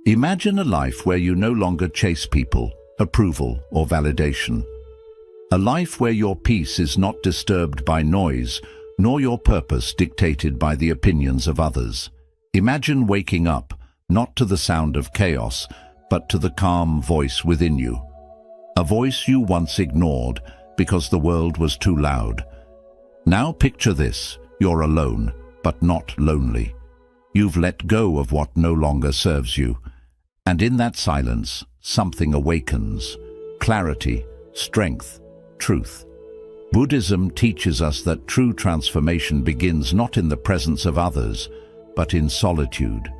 Imagine a life where you no longer chase people, approval, or validation. A life where your peace is not disturbed by noise, nor your purpose dictated by the opinions of others. Imagine waking up, not to the sound of chaos, but to the calm voice within you. A voice you once ignored because the world was too loud. Now picture this: you're alone, but not lonely. You've let go of what no longer serves you. And in that silence, something awakens: clarity, strength, truth. Buddhism teaches us that true transformation begins not in the presence of others, but in solitude,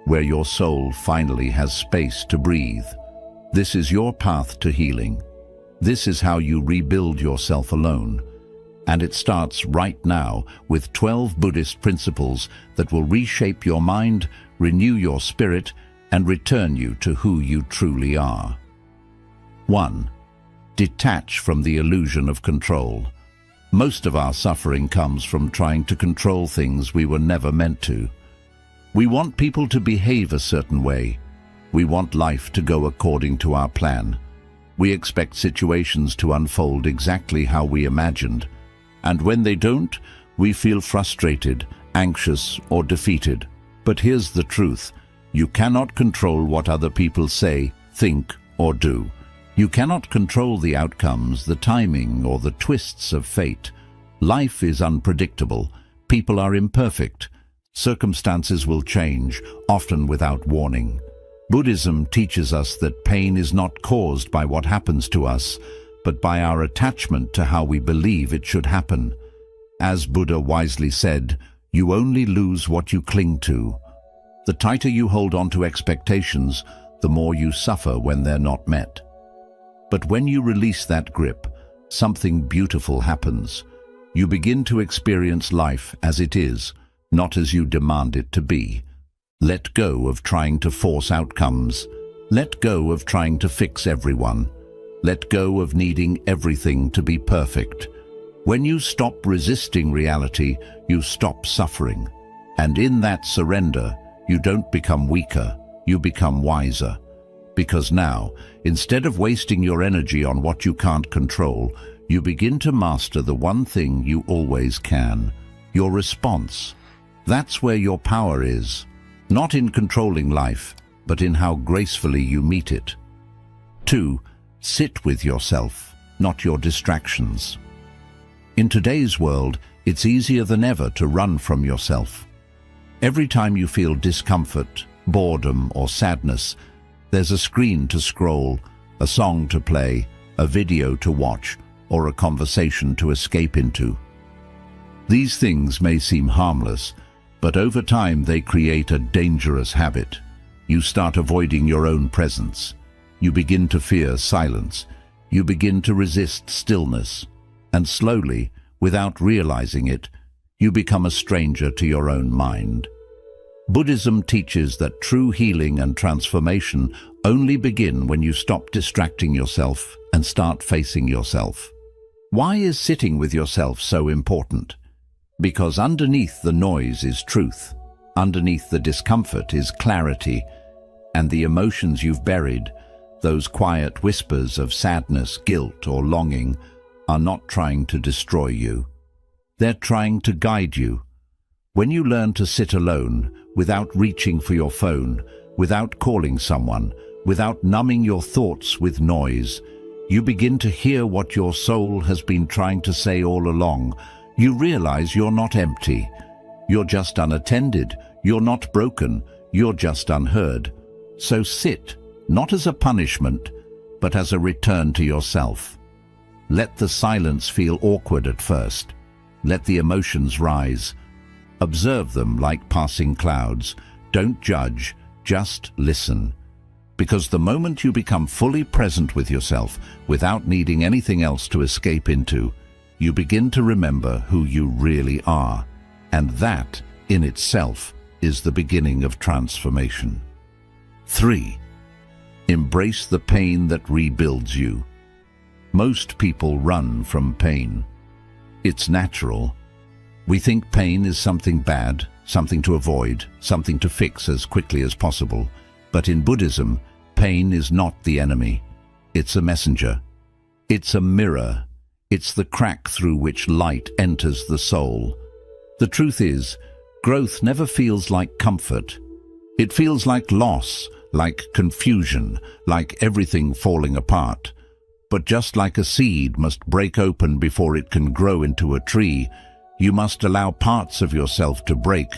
where your soul finally has space to breathe. This is your path to healing. This is how you rebuild yourself alone. And it starts right now with 12 Buddhist principles that will reshape your mind, renew your spirit, and return you to who you truly are. 1. Detach from the illusion of control. Most of our suffering comes from trying to control things we were never meant to. We want people to behave a certain way. We want life to go according to our plan. We expect situations to unfold exactly how we imagined. And when they don't, we feel frustrated, anxious, or defeated. But here's the truth: you cannot control what other people say, think, or do. You cannot control the outcomes, the timing, or the twists of fate. Life is unpredictable. People are imperfect. Circumstances will change, often without warning. Buddhism teaches us that pain is not caused by what happens to us, but by our attachment to how we believe it should happen. As Buddha wisely said, you only lose what you cling to. The tighter you hold on to expectations, the more you suffer when they're not met. But when you release that grip, something beautiful happens. You begin to experience life as it is, not as you demand it to be. Let go of trying to force outcomes. Let go of trying to fix everyone. Let go of needing everything to be perfect. When you stop resisting reality, you stop suffering. And in that surrender, you don't become weaker, you become wiser. Because now, instead of wasting your energy on what you can't control, you begin to master the one thing you always can: your response. That's where your power is. Not in controlling life, but in how gracefully you meet it. 2. Sit with yourself, not your distractions. In today's world, it's easier than ever to run from yourself. Every time you feel discomfort, boredom, or sadness, there's a screen to scroll, a song to play, a video to watch, or a conversation to escape into. These things may seem harmless, but over time they create a dangerous habit. You start avoiding your own presence. You begin to fear silence. You begin to resist stillness. And slowly, without realizing it, you become a stranger to your own mind. Buddhism teaches that true healing and transformation only begin when you stop distracting yourself and start facing yourself. Why is sitting with yourself so important? Because underneath the noise is truth. Underneath the discomfort is clarity. And the emotions you've buried, those quiet whispers of sadness, guilt, or longing, are not trying to destroy you. They're trying to guide you. When you learn to sit alone, without reaching for your phone, without calling someone, without numbing your thoughts with noise, you begin to hear what your soul has been trying to say all along. You realize you're not empty. You're just unattended. You're not broken. You're just unheard. So sit, not as a punishment, but as a return to yourself. Let the silence feel awkward at first. Let the emotions rise. Observe them like passing clouds. Don't judge, just listen. Because the moment you become fully present with yourself, without needing anything else to escape into, you begin to remember who you really are. And that, in itself, is the beginning of transformation. 3. Embrace the pain that rebuilds you. Most people run from pain. It's natural. We think pain is something bad, something to avoid, something to fix as quickly as possible. But in Buddhism, pain is not the enemy. It's a messenger. It's a mirror. It's the crack through which light enters the soul. The truth is, growth never feels like comfort. It feels like loss, like confusion, like everything falling apart. But just like a seed must break open before it can grow into a tree, you must allow parts of yourself to break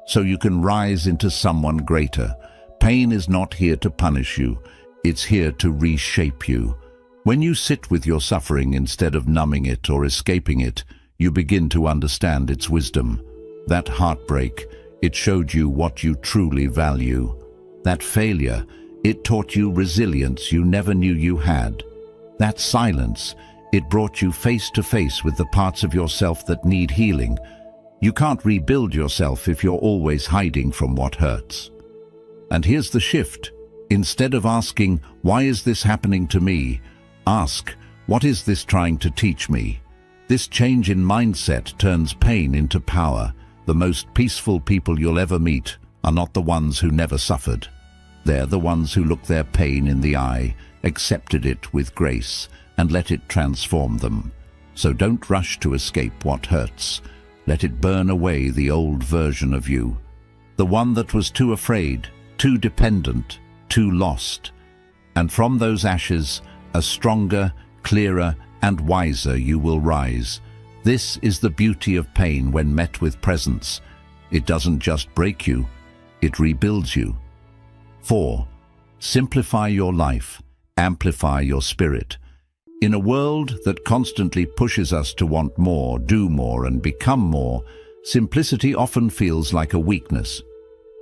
so you can rise into someone greater. Pain is not here to punish you. It's here to reshape you. When you sit with your suffering instead of numbing it or escaping it, you begin to understand its wisdom. That heartbreak, it showed you what you truly value. That failure, it taught you resilience you never knew you had. That silence, it brought you face to face with the parts of yourself that need healing. You can't rebuild yourself if you're always hiding from what hurts. And here's the shift. Instead of asking, "Why is this happening to me?" ask, "What is this trying to teach me?" This change in mindset turns pain into power. The most peaceful people you'll ever meet are not the ones who never suffered. They're the ones who looked their pain in the eye, accepted it with grace, and let it transform them. So don't rush to escape what hurts. Let it burn away the old version of you. The one that was too afraid, too dependent, too lost. And from those ashes, a stronger, clearer, and wiser you will rise. This is the beauty of pain when met with presence. It doesn't just break you, it rebuilds you. 4. Simplify your life. Amplify your spirit. In a world that constantly pushes us to want more, do more, and become more, simplicity often feels like a weakness.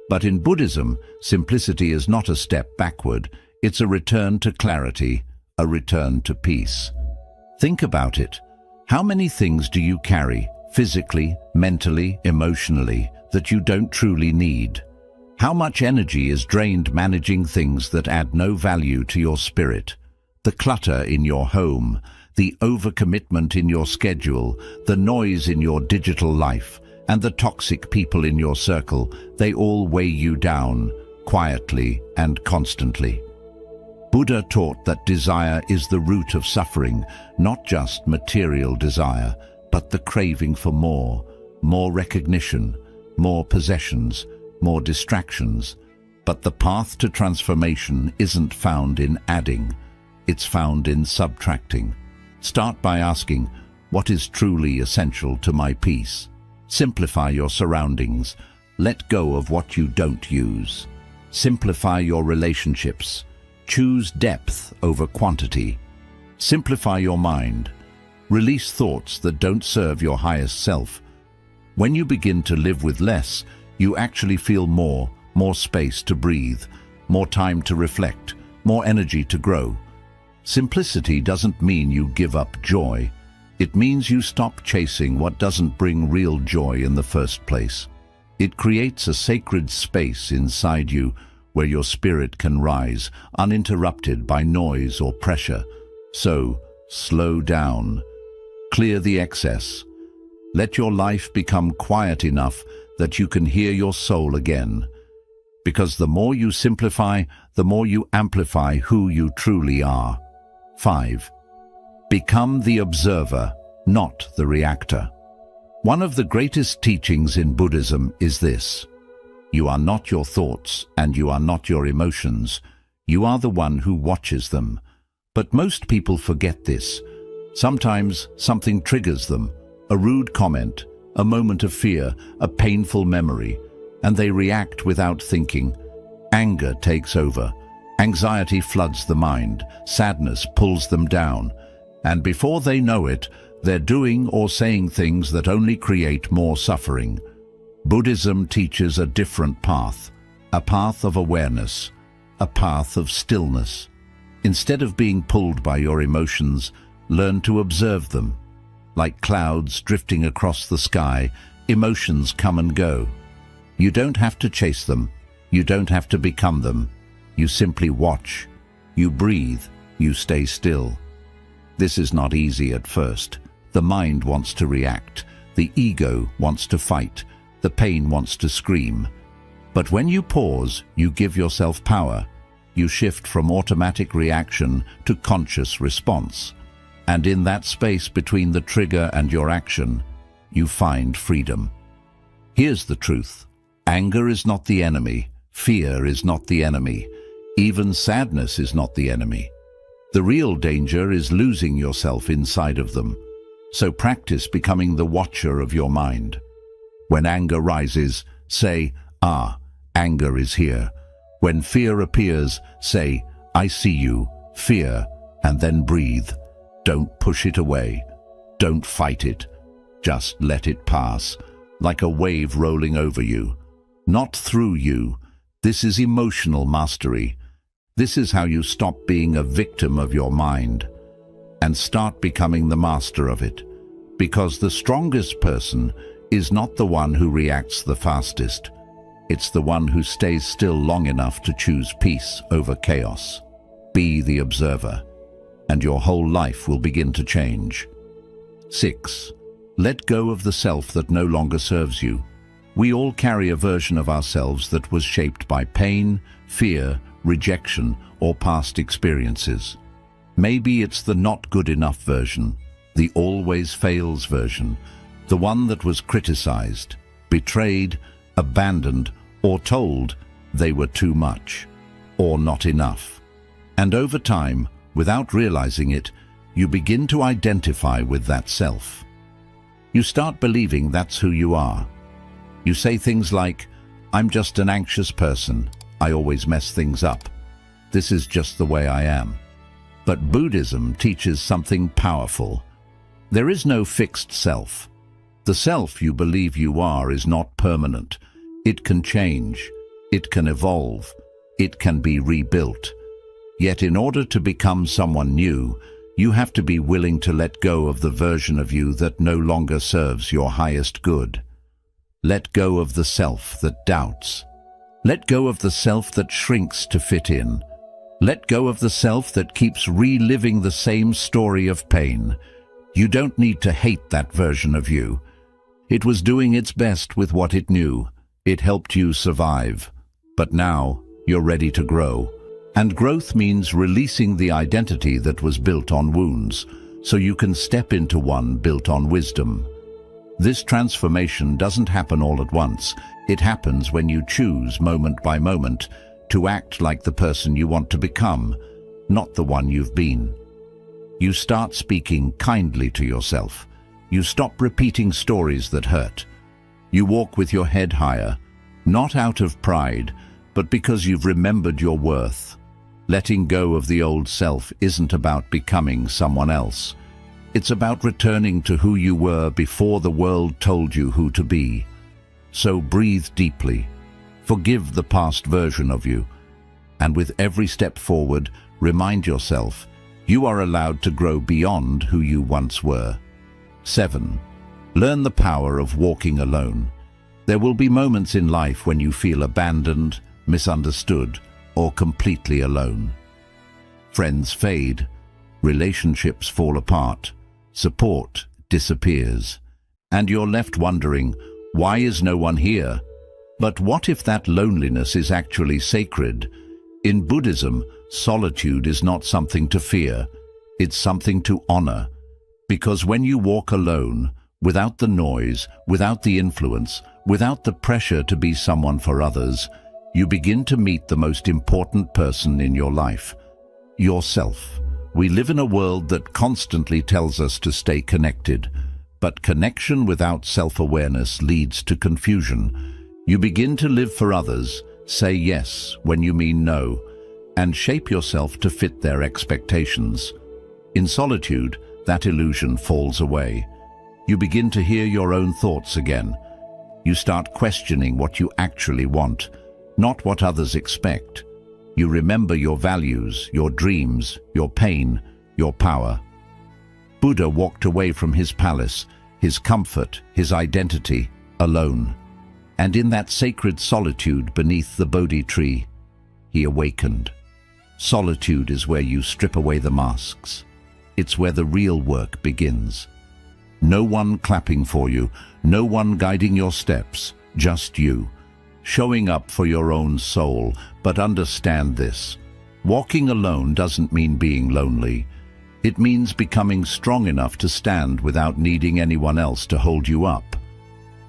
But in Buddhism, simplicity is not a step backward. It's a return to clarity, a return to peace. Think about it. How many things do you carry, physically, mentally, emotionally, that you don't truly need? How much energy is drained managing things that add no value to your spirit? The clutter in your home, the overcommitment in your schedule, the noise in your digital life, and the toxic people in your circle, they all weigh you down, quietly and constantly. Buddha taught that desire is the root of suffering, not just material desire, but the craving for more recognition, more possessions, more distractions. But the path to transformation isn't found in adding, it's found in subtracting. Start by asking, what is truly essential to my peace? Simplify your surroundings. Let go of what you don't use. Simplify your relationships. Choose depth over quantity. Simplify your mind. Release thoughts that don't serve your highest self. When you begin to live with less, you actually feel more space to breathe, more time to reflect, more energy to grow. Simplicity doesn't mean you give up joy. It means you stop chasing what doesn't bring real joy in the first place. It creates a sacred space inside you where your spirit can rise, uninterrupted by noise or pressure. So, slow down. Clear the excess. Let your life become quiet enough that you can hear your soul again. Because the more you simplify, the more you amplify who you truly are. 5. Become the observer, not the reactor. One of the greatest teachings in Buddhism is this: you are not your thoughts and you are not your emotions. You are the one who watches them. But most people forget this. Sometimes something triggers them, a rude comment, a moment of fear, a painful memory, and they react without thinking. Anger takes over. Anxiety floods the mind. Sadness pulls them down. And before they know it, they're doing or saying things that only create more suffering. Buddhism teaches a different path, a path of awareness, a path of stillness. Instead of being pulled by your emotions, learn to observe them. Like clouds drifting across the sky, emotions come and go. You don't have to chase them. You don't have to become them. You simply watch. You breathe. You stay still. This is not easy at first. The mind wants to react. The ego wants to fight. The pain wants to scream. But when you pause, you give yourself power. You shift from automatic reaction to conscious response. And in that space between the trigger and your action, you find freedom. Here's the truth. Anger is not the enemy. Fear is not the enemy. Even sadness is not the enemy. The real danger is losing yourself inside of them. So practice becoming the watcher of your mind. When anger rises, say, anger is here. When fear appears, say, I see you, fear, and then breathe. Don't push it away. Don't fight it. Just let it pass, like a wave rolling over you. Not through you. This is emotional mastery. This is how you stop being a victim of your mind and start becoming the master of it. Because the strongest person is not the one who reacts the fastest. It's the one who stays still long enough to choose peace over chaos. Be the observer, and your whole life will begin to change. 6. Let go of the self that no longer serves you. We all carry a version of ourselves that was shaped by pain, fear, rejection, or past experiences. Maybe it's the not good enough version, the always fails version, the one that was criticized, betrayed, abandoned, or told they were too much, or not enough. And over time, without realizing it, you begin to identify with that self. You start believing that's who you are. You say things like, I'm just an anxious person. I always mess things up. This is just the way I am. But Buddhism teaches something powerful. There is no fixed self. The self you believe you are is not permanent. It can change. It can evolve. It can be rebuilt. Yet in order to become someone new, you have to be willing to let go of the version of you that no longer serves your highest good. Let go of the self that doubts. Let go of the self that shrinks to fit in. Let go of the self that keeps reliving the same story of pain. You don't need to hate that version of you. It was doing its best with what it knew. It helped you survive. But now, you're ready to grow. And growth means releasing the identity that was built on wounds, so you can step into one built on wisdom. This transformation doesn't happen all at once. It happens when you choose, moment by moment, to act like the person you want to become, not the one you've been. You start speaking kindly to yourself. You stop repeating stories that hurt. You walk with your head higher, not out of pride, but because you've remembered your worth. Letting go of the old self isn't about becoming someone else. It's about returning to who you were before the world told you who to be. So breathe deeply. Forgive the past version of you. And with every step forward, remind yourself, you are allowed to grow beyond who you once were. 7. Learn the power of walking alone. There will be moments in life when you feel abandoned, misunderstood, or completely alone. Friends fade, relationships fall apart, support disappears, and you're left wondering, why is no one here? But what if that loneliness is actually sacred? In Buddhism, solitude is not something to fear, it's something to honor. Because when you walk alone, without the noise, without the influence, without the pressure to be someone for others, you begin to meet the most important person in your life, yourself. We live in a world that constantly tells us to stay connected, but connection without self-awareness leads to confusion. You begin to live for others, say yes when you mean no, and shape yourself to fit their expectations. In solitude, that illusion falls away. You begin to hear your own thoughts again. You start questioning what you actually want, not what others expect. You remember your values, your dreams, your pain, your power. Buddha walked away from his palace, his comfort, his identity, alone. And in that sacred solitude beneath the Bodhi tree, he awakened. Solitude is where you strip away the masks. It's where the real work begins. No one clapping for you, no one guiding your steps, just you. showing up for your own soul. But understand this: walking alone doesn't mean being lonely. It means becoming strong enough to stand without needing anyone else to hold you up.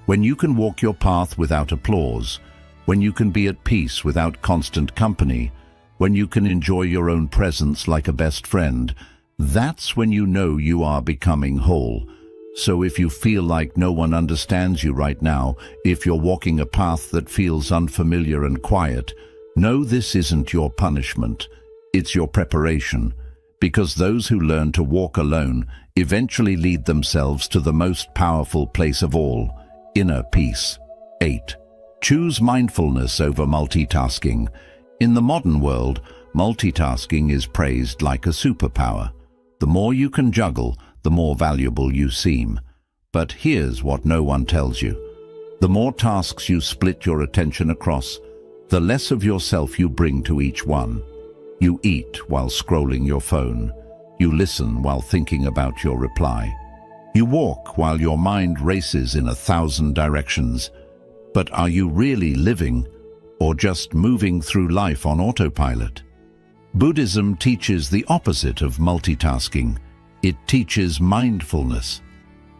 When you can walk your path without applause, when you can be at peace without constant company, when you can enjoy your own presence like a best friend, that's when you know you are becoming whole. So if you feel like no one understands you right now, if you're walking a path that feels unfamiliar and quiet, know this isn't your punishment, it's your preparation. Because those who learn to walk alone eventually lead themselves to the most powerful place of all, inner peace. 8. Choose mindfulness over multitasking. In the modern world, multitasking is praised like a superpower. The more you can juggle, the more valuable you seem. But here's what no one tells you. The more tasks you split your attention across, the less of yourself you bring to each one. You eat while scrolling your phone. You listen while thinking about your reply. You walk while your mind races in 1,000 directions. But are you really living, or just moving through life on autopilot? Buddhism teaches the opposite of multitasking. It teaches mindfulness,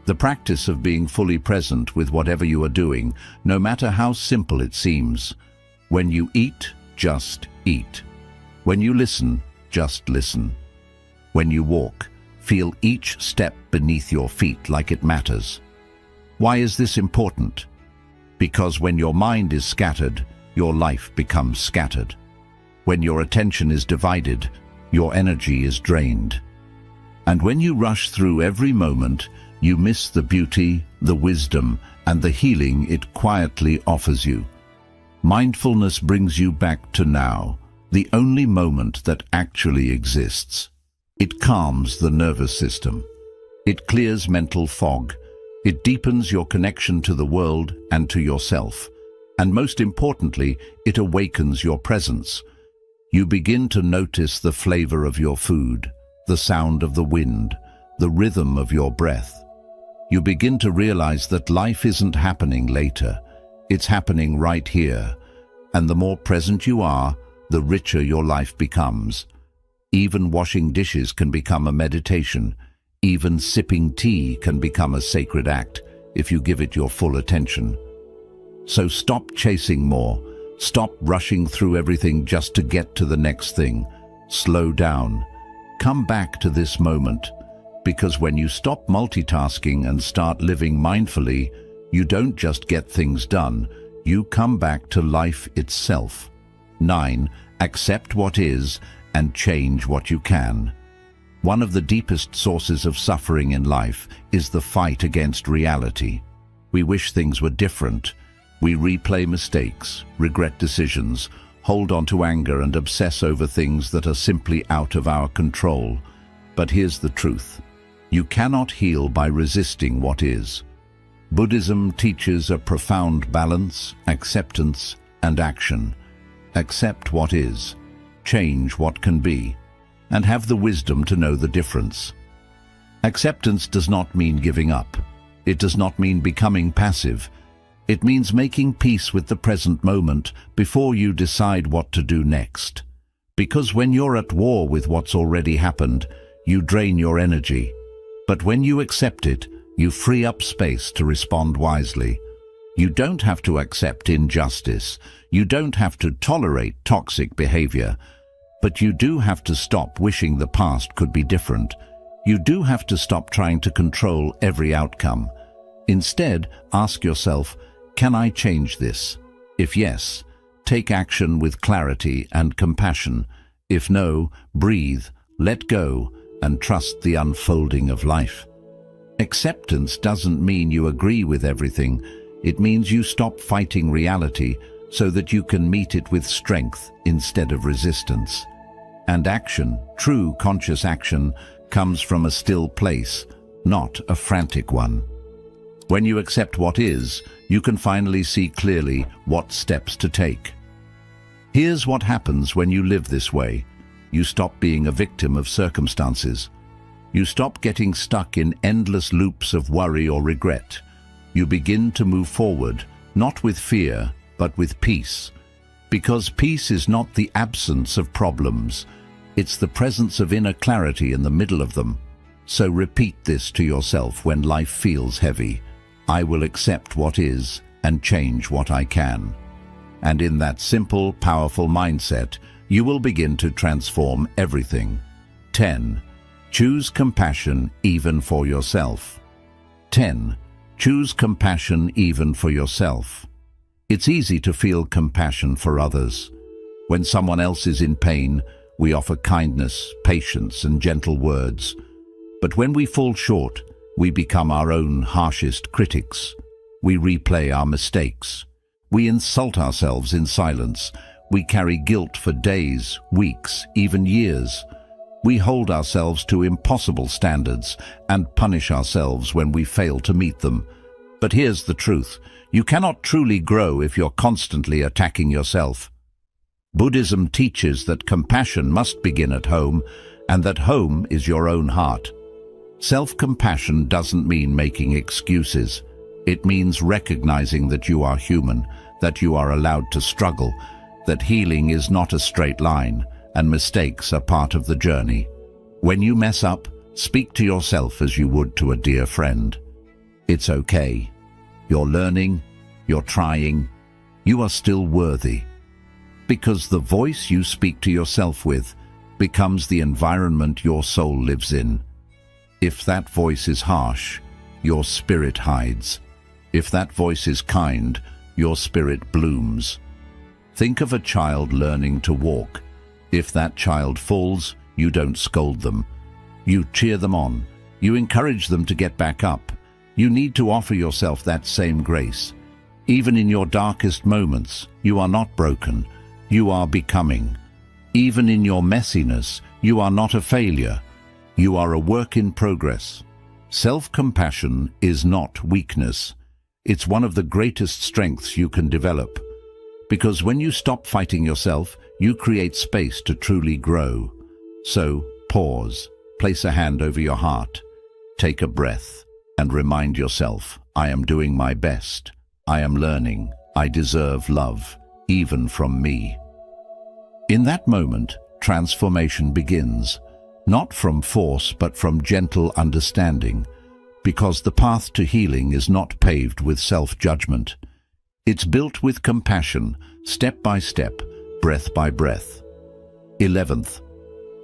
the practice of being fully present with whatever you are doing, no matter how simple it seems. When you eat, just eat. When you listen, just listen. When you walk, feel each step beneath your feet like it matters. Why is this important? Because when your mind is scattered, your life becomes scattered. When your attention is divided, your energy is drained. And when you rush through every moment, you miss the beauty, the wisdom, and the healing it quietly offers you. Mindfulness brings you back to now, the only moment that actually exists. It calms the nervous system. It clears mental fog. It deepens your connection to the world and to yourself. And most importantly, it awakens your presence. You begin to notice the flavor of your food, the sound of the wind, the rhythm of your breath. You begin to realize that life isn't happening later. It's happening right here. And the more present you are, the richer your life becomes. Even washing dishes can become a meditation. Even sipping tea can become a sacred act if you give it your full attention. So stop chasing more. Stop rushing through everything just to get to the next thing. Slow down. Come back to this moment, because when you stop multitasking and start living mindfully, you don't just get things done, you come back to life itself. 9. Accept what is and change what you can. One of the deepest sources of suffering in life is the fight against reality. We wish things were different. We replay mistakes, regret decisions, hold on to anger and obsess over things that are simply out of our control. But here's the truth. You cannot heal by resisting what is. Buddhism teaches a profound balance, acceptance, and action. Accept what is, change what can be, and have the wisdom to know the difference. Acceptance does not mean giving up. It does not mean becoming passive. It means making peace with the present moment before you decide what to do next. Because when you're at war with what's already happened, you drain your energy. But when you accept it, you free up space to respond wisely. You don't have to accept injustice. You don't have to tolerate toxic behavior. But you do have to stop wishing the past could be different. You do have to stop trying to control every outcome. Instead, ask yourself, can I change this? If yes, take action with clarity and compassion. If no, breathe, let go, and trust the unfolding of life. Acceptance doesn't mean you agree with everything. It means you stop fighting reality so that you can meet it with strength instead of resistance. And action, true conscious action, comes from a still place, not a frantic one. When you accept what is, you can finally see clearly what steps to take. Here's what happens when you live this way. You stop being a victim of circumstances. You stop getting stuck in endless loops of worry or regret. You begin to move forward, not with fear, but with peace. Because peace is not the absence of problems, it's the presence of inner clarity in the middle of them. So repeat this to yourself when life feels heavy. I will accept what is and change what I can. And in that simple, powerful mindset, you will begin to transform everything. 10. Choose compassion even for yourself. 10. Choose compassion even for yourself. It's easy to feel compassion for others. When someone else is in pain, we offer kindness, patience, and gentle words. But when we fall short, we become our own harshest critics. We replay our mistakes. We insult ourselves in silence. We carry guilt for days, weeks, even years. We hold ourselves to impossible standards and punish ourselves when we fail to meet them. But here's the truth. You cannot truly grow if you're constantly attacking yourself. Buddhism teaches that compassion must begin at home, and that home is your own heart. Self-compassion doesn't mean making excuses. It means recognizing that you are human, that you are allowed to struggle, that healing is not a straight line, and mistakes are part of the journey. When you mess up, speak to yourself as you would to a dear friend. It's okay. You're learning, you're trying, you are still worthy. Because the voice you speak to yourself with becomes the environment your soul lives in. If that voice is harsh, your spirit hides. If that voice is kind, your spirit blooms. Think of a child learning to walk. If that child falls, you don't scold them. You cheer them on. You encourage them to get back up. You need to offer yourself that same grace. Even in your darkest moments, you are not broken. You are becoming. Even in your messiness, you are not a failure. You are a work in progress. Self-compassion is not weakness. It's one of the greatest strengths you can develop. Because when you stop fighting yourself, you create space to truly grow. So, pause, place a hand over your heart, take a breath, and remind yourself, I am doing my best. I am learning. I deserve love, even from me. In that moment, transformation begins, not from force but from gentle understanding, because the path to healing is not paved with self-judgment. It's built with compassion, step by step, breath by breath. 11th,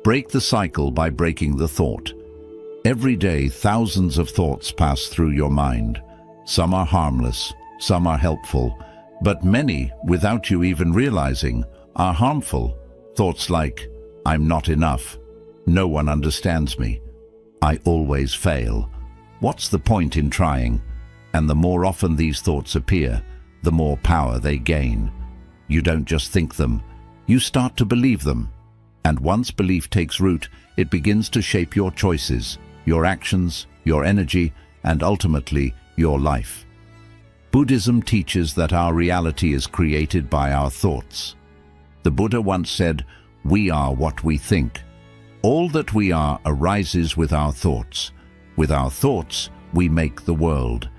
break the cycle by breaking the thought. Every day, thousands of thoughts pass through your mind. Some are harmless, some are helpful, but many, without you even realizing, are harmful. Thoughts like, I'm not enough, no one understands me, I always fail, what's the point in trying? And the more often these thoughts appear, the more power they gain. You don't just think them, you start to believe them. And once belief takes root, it begins to shape your choices, your actions, your energy, and ultimately, your life. Buddhism teaches that our reality is created by our thoughts. The Buddha once said, we are what we think. All that we are arises with our thoughts. With our thoughts, we make the world.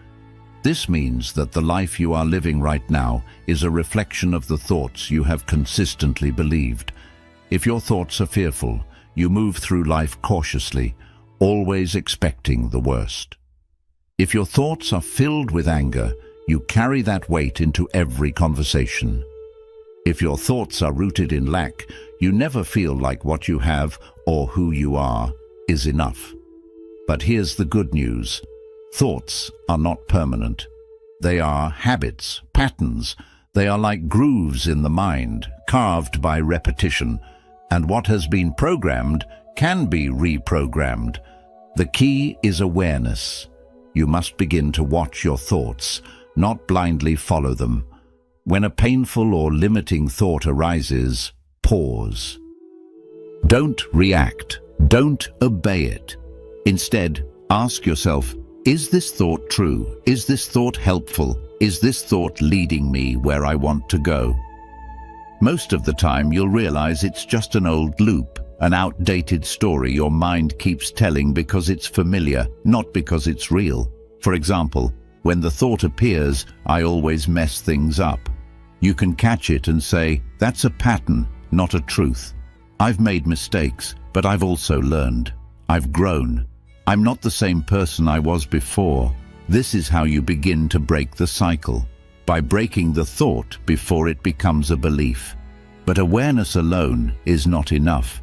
This means that the life you are living right now is a reflection of the thoughts you have consistently believed. If your thoughts are fearful, you move through life cautiously, always expecting the worst. If your thoughts are filled with anger, you carry that weight into every conversation. If your thoughts are rooted in lack, you never feel like what you have or who you are is enough. But here's the good news. Thoughts are not permanent. They are habits, patterns. They are like grooves in the mind, carved by repetition. And what has been programmed can be reprogrammed. The key is awareness. You must begin to watch your thoughts, not blindly follow them. When a painful or limiting thought arises, pause. Don't react. Don't obey it. Instead, ask yourself, is this thought true? Is this thought helpful? Is this thought leading me where I want to go? Most of the time, you'll realize it's just an old loop, an outdated story your mind keeps telling because it's familiar, not because it's real. For example, when the thought appears, I always mess things up. You can catch it and say, that's a pattern, not a truth. I've made mistakes, but I've also learned. I've grown. I'm not the same person I was before. This is how you begin to break the cycle, by breaking the thought before it becomes a belief. But awareness alone is not enough.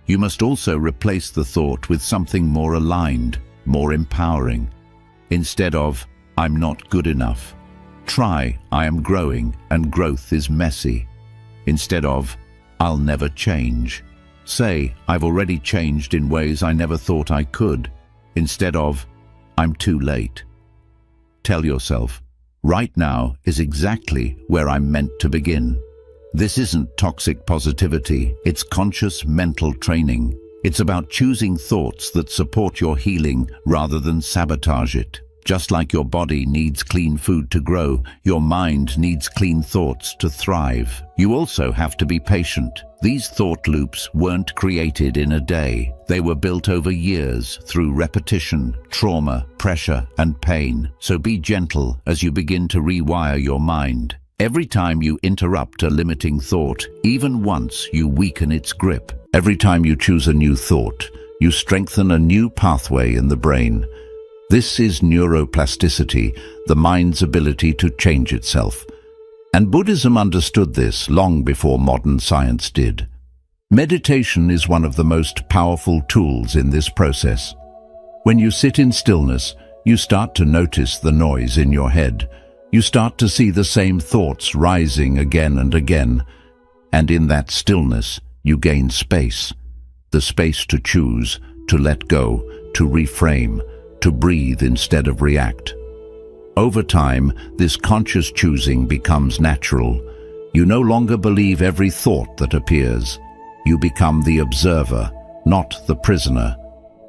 You must also replace the thought with something more aligned, more empowering. Instead of, I'm not good enough, try, I am growing and growth is messy. Instead of, I'll never change, say, I've already changed in ways I never thought I could. Instead of, I'm too late. Tell yourself, right now is exactly where I'm meant to begin. This isn't toxic positivity, it's conscious mental training. It's about choosing thoughts that support your healing rather than sabotage it. Just like your body needs clean food to grow, your mind needs clean thoughts to thrive. You also have to be patient. These thought loops weren't created in a day. They were built over years through repetition, trauma, pressure, and pain. So be gentle as you begin to rewire your mind. Every time you interrupt a limiting thought, even once, you weaken its grip. Every time you choose a new thought, you strengthen a new pathway in the brain. This is neuroplasticity, the mind's ability to change itself. And Buddhism understood this long before modern science did. Meditation is one of the most powerful tools in this process. When you sit in stillness, you start to notice the noise in your head. You start to see the same thoughts rising again and again. And in that stillness, you gain space. The space to choose, to let go, to reframe, to breathe instead of react. Over time, this conscious choosing becomes natural. You no longer believe every thought that appears. You become the observer, not the prisoner.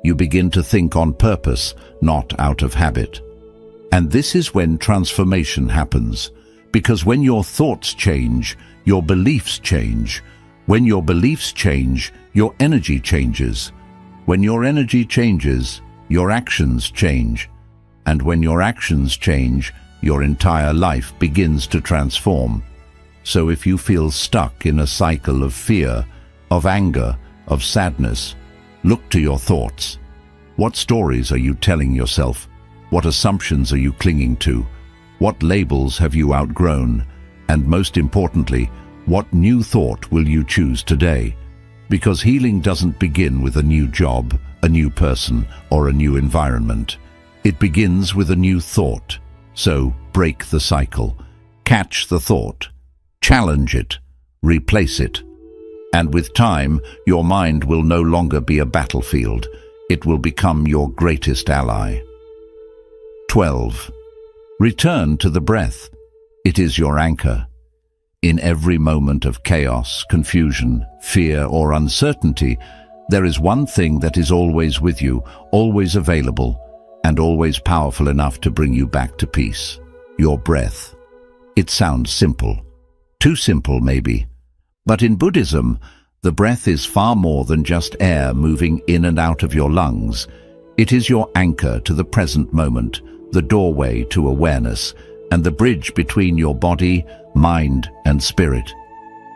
You begin to think on purpose, not out of habit. And this is when transformation happens, because when your thoughts change, your beliefs change. When your beliefs change, your energy changes. When your energy changes, your actions change. And when your actions change, your entire life begins to transform. So if you feel stuck in a cycle of fear, of anger, of sadness, look to your thoughts. What stories are you telling yourself? What assumptions are you clinging to? What labels have you outgrown? And most importantly, what new thought will you choose today? Because healing doesn't begin with a new job, a new person, or a new environment. It begins with a new thought. So break the cycle. Catch the thought. Challenge it. Replace it. And with time, your mind will no longer be a battlefield. It will become your greatest ally. 12. Return to the breath. It is your anchor. In every moment of chaos, confusion, fear, or uncertainty, there is one thing that is always with you, always available, and always powerful enough to bring you back to peace. Your breath. It sounds simple. Too simple, maybe. But in Buddhism, the breath is far more than just air moving in and out of your lungs. It is your anchor to the present moment, the doorway to awareness, and the bridge between your body, mind, and spirit.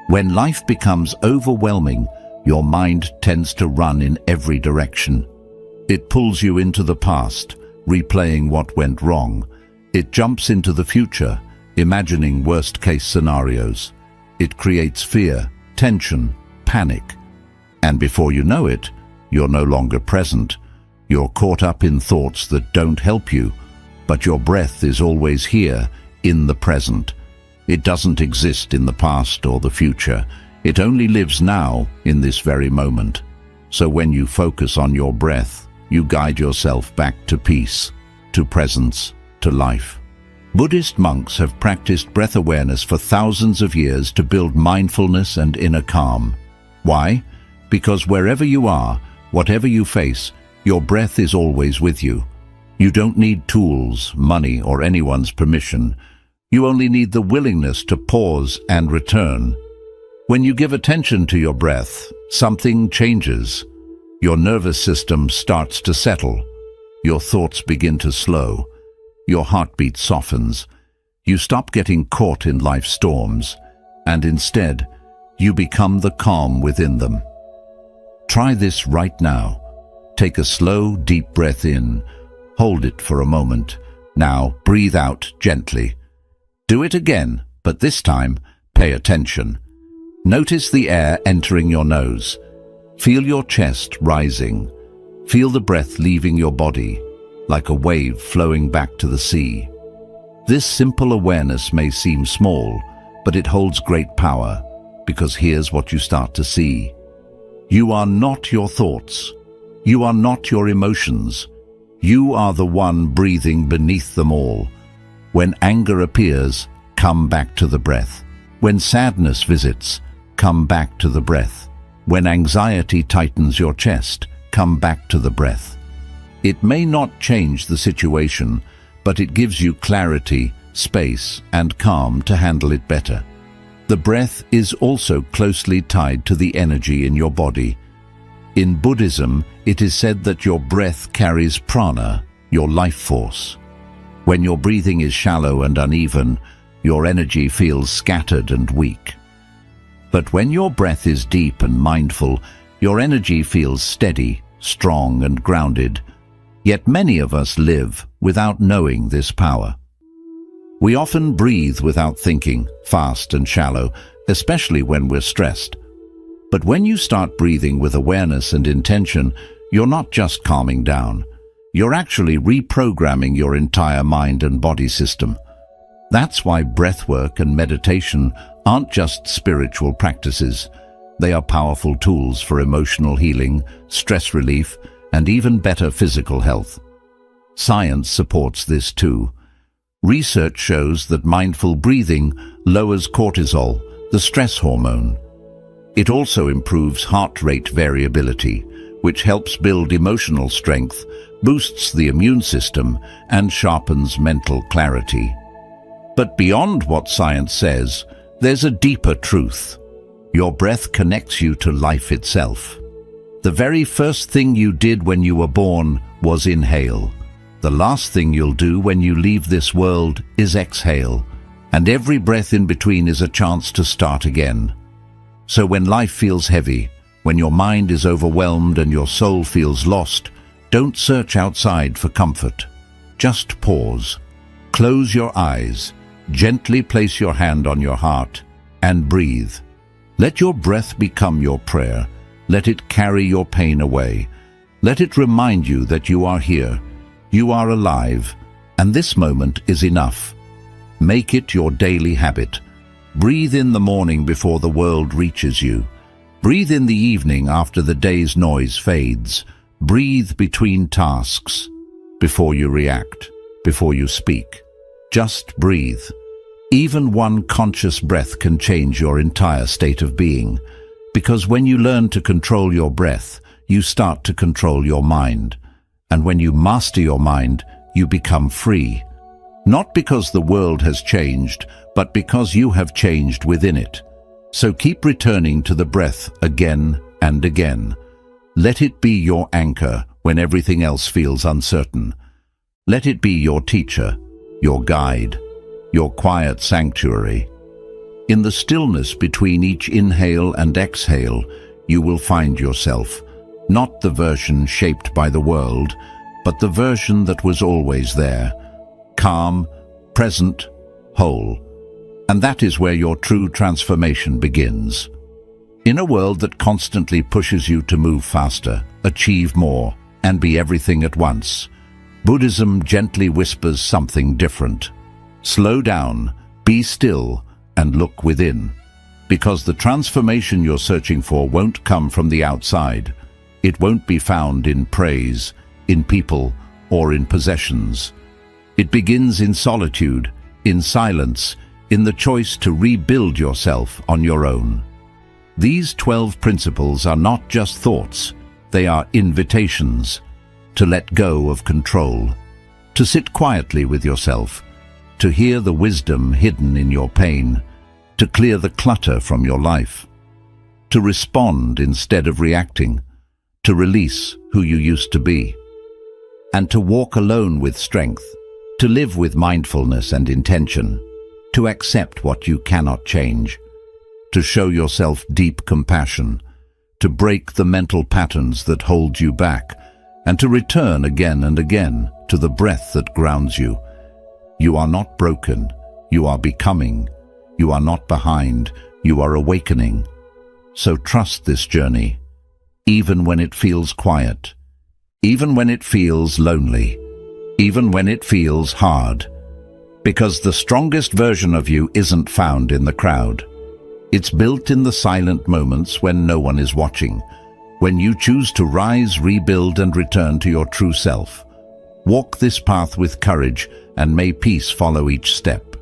When life becomes overwhelming, your mind tends to run in every direction. It pulls you into the past, replaying what went wrong. It jumps into the future, imagining worst-case scenarios. It creates fear, tension, panic. And before you know it, you're no longer present. You're caught up in thoughts that don't help you, but your breath is always here, in the present. It doesn't exist in the past or the future. It only lives now, in this very moment. So when you focus on your breath, you guide yourself back to peace, to presence, to life. Buddhist monks have practiced breath awareness for thousands of years to build mindfulness and inner calm. Why? Because wherever you are, whatever you face, your breath is always with you. You don't need tools, money, or anyone's permission. You only need the willingness to pause and return. When you give attention to your breath, something changes. Your nervous system starts to settle. Your thoughts begin to slow. Your heartbeat softens. You stop getting caught in life's storms, and instead, you become the calm within them. Try this right now. Take a slow, deep breath in. Hold it for a moment. Now, breathe out gently. Do it again, but this time, pay attention. Notice the air entering your nose. Feel your chest rising. Feel the breath leaving your body, like a wave flowing back to the sea. This simple awareness may seem small, but it holds great power, because here's what you start to see. You are not your thoughts. You are not your emotions. You are the one breathing beneath them all. When anger appears, come back to the breath. When sadness visits, come back to the breath. When anxiety tightens your chest, come back to the breath. It may not change the situation, but it gives you clarity, space, and calm to handle it better. The breath is also closely tied to the energy in your body. In Buddhism, it is said that your breath carries prana, your life force. When your breathing is shallow and uneven, your energy feels scattered and weak. But when your breath is deep and mindful, your energy feels steady, strong, and grounded. Yet many of us live without knowing this power. We often breathe without thinking, fast and shallow, especially when we're stressed. But when you start breathing with awareness and intention, you're not just calming down. You're actually reprogramming your entire mind and body system. That's why breathwork and meditation aren't just spiritual practices. They are powerful tools for emotional healing, stress relief, and even better physical health. Science supports this too. Research shows that mindful breathing lowers cortisol, the stress hormone. It also improves heart rate variability, which helps build emotional strength, boosts the immune system, and sharpens mental clarity. But beyond what science says, there's a deeper truth. Your breath connects you to life itself. The very first thing you did when you were born was inhale. The last thing you'll do when you leave this world is exhale, and every breath in between is a chance to start again. So when life feels heavy, when your mind is overwhelmed and your soul feels lost, don't search outside for comfort. Just pause. Close your eyes, gently place your hand on your heart, and breathe. Let your breath become your prayer. Let it carry your pain away. Let it remind you that you are here, you are alive, and this moment is enough. Make it your daily habit. Breathe in the morning before the world reaches you. Breathe in the evening after the day's noise fades. Breathe between tasks, before you react, before you speak. Just breathe. Even one conscious breath can change your entire state of being, because when you learn to control your breath, you start to control your mind. And when you master your mind, you become free. Not because the world has changed, but because you have changed within it. So keep returning to the breath again and again. Let it be your anchor when everything else feels uncertain. Let it be your teacher, your guide, your quiet sanctuary. In the stillness between each inhale and exhale, you will find yourself, not the version shaped by the world, but the version that was always there, calm, present, whole. And that is where your true transformation begins. In a world that constantly pushes you to move faster, achieve more, and be everything at once, Buddhism gently whispers something different. Slow down, be still, and look within. Because the transformation you're searching for won't come from the outside. It won't be found in praise, in people, or in possessions. It begins in solitude, in silence, in the choice to rebuild yourself on your own. These 12 principles are not just thoughts, they are invitations to let go of control, to sit quietly with yourself, to hear the wisdom hidden in your pain, to clear the clutter from your life, to respond instead of reacting, to release who you used to be, and to walk alone with strength, to live with mindfulness and intention. to accept what you cannot change, to show yourself deep compassion, to break the mental patterns that hold you back, and to return again and again to the breath that grounds you. You are not broken, you are becoming. You are not behind, you are awakening. So trust this journey, even when it feels quiet, even when it feels lonely, even when it feels hard. Because the strongest version of you isn't found in the crowd. It's built in the silent moments when no one is watching, when you choose to rise, rebuild, and return to your true self. Walk this path with courage, and may peace follow each step.